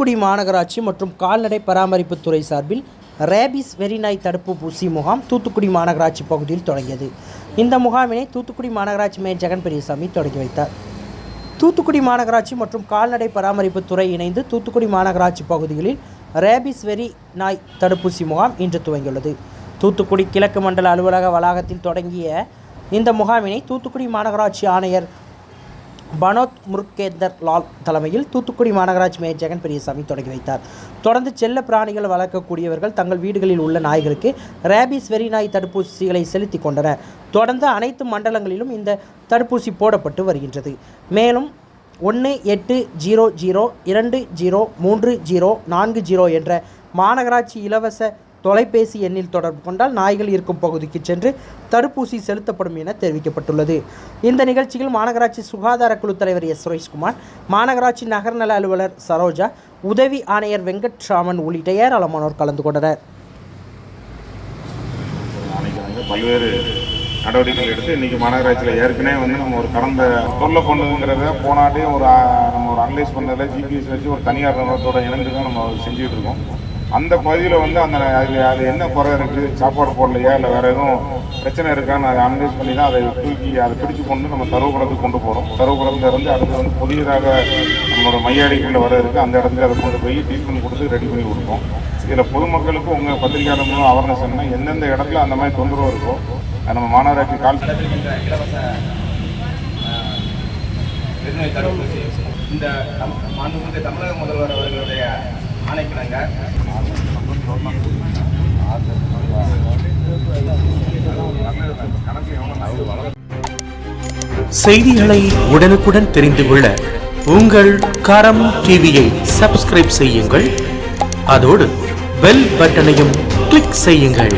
தூத்துக்குடி மாநகராட்சி மற்றும் கால்நடை பராமரிப்புத்துறை சார்பில் ரேபிஸ் வெறிநாய் தடுப்பு ஊசி முகாம் தூத்துக்குடி மாநகராட்சி பகுதியில் தொடங்கியது. இந்த முகாமினை தூத்துக்குடி மாநகராட்சி மேயர் ஜெகன் பெரியசாமி தொடங்கி வைத்தார். தூத்துக்குடி மாநகராட்சி மற்றும் கால்நடை பராமரிப்புத்துறை இணைந்து தூத்துக்குடி மாநகராட்சி பகுதிகளில் ரேபிஸ் வெறி நாய் தடுப்பூசி முகாம் இன்று துவங்கியுள்ளது. தூத்துக்குடி கிழக்கு மண்டல அலுவலக வளாகத்தில் தொடங்கிய இந்த முகாமினை தூத்துக்குடி மாநகராட்சி ஆணையர் பனோத் முருகேந்தர் லால் தலைமையில் தூத்துக்குடி மாநகராட்சி மேயர் ஜெகன் பெரியசாமி தொடங்கி வைத்தார். தொடர்ந்து செல்ல பிராணிகள் வளர்க்கக்கூடியவர்கள் தங்கள் வீடுகளில் உள்ள நாய்களுக்கு ரேபிஸ் வெறி நாய் தடுப்பூசிகளை செலுத்திக் கொண்டனர். தொடர்ந்து அனைத்து மண்டலங்களிலும் இந்த தடுப்பூசி போடப்பட்டு வருகின்றது. மேலும் 1800203040 என்ற மாநகராட்சி இலவச தொலைபேசி எண்ணில் தொடர்பு கொண்டால் நாய்கள் இருக்கும் பகுதிக்கு சென்று தடுப்பூசி செலுத்தப்படும் என தெரிவிக்கப்பட்டுள்ளது. இந்த நிகழ்ச்சியில் மாநகராட்சி சுகாதார குழு தலைவர் எஸ். சுரேஷ்குமார், மாநகராட்சி நகர்நல அலுவலர் சரோஜா, உதவி ஆணையர் வெங்கட்ராமன் உள்ளிட்ட ஏராளமானோர் கலந்து கொண்டனர். பல்வேறு நடவடிக்கைகள் எடுத்து இன்றைக்கி மாநகராட்சியில் ஏற்கனவே நம்ம ஒரு கடந்த தொல்லை பண்ணுங்கிறத போனாட்டே நம்ம ஒரு அனலைஸ் பண்ணுறதுல ஜிபிஎஸ் வச்சு ஒரு தனியார் நிறுவனத்தோட இணைந்து தான் நம்ம செஞ்சுக்கிட்டு இருக்கோம். அந்த பகுதியில் அது என்ன குறை இருக்குது, சாப்பாடு போடலையா இல்லை வேறு எதுவும் பிரச்சனை இருக்கான்னு அதை அனலைஸ் பண்ணி தான் அதை தூக்கி அதை பிடிச்சு கொண்டு நம்ம தருவகுளத்துக்கு கொண்டு போகிறோம். தருவகுளத்துலேருந்து அடுத்து புதியதாக நம்மளோட மையாடிக்குள்ளே வர இருக்குது. அந்த இடத்துல அதை கொண்டு போய் ட்ரீட்மெண்ட் கொடுத்து ரெடி பண்ணி கொடுப்போம். இதில் பொதுமக்களுக்கு உங்கள் பத்திரிகையாளர் மூலம் அவேர்னஸ் என்ன, எந்தெந்த இடத்துல அந்த மாதிரி தொந்தரவு இருக்கோ நம்ம மாநகராட்சி இந்த தமிழக முதல்வர் அவர்களுடைய ஆணைக்கிணங்க செய்திகளை உடனுக்குடன் தெரிந்து கொள்ள உங்கள் கரம் டிவியை சப்ஸ்கிரைப் செய்யுங்கள். அதோடு பெல் பட்டனையும் கிளிக் செய்யுங்கள்.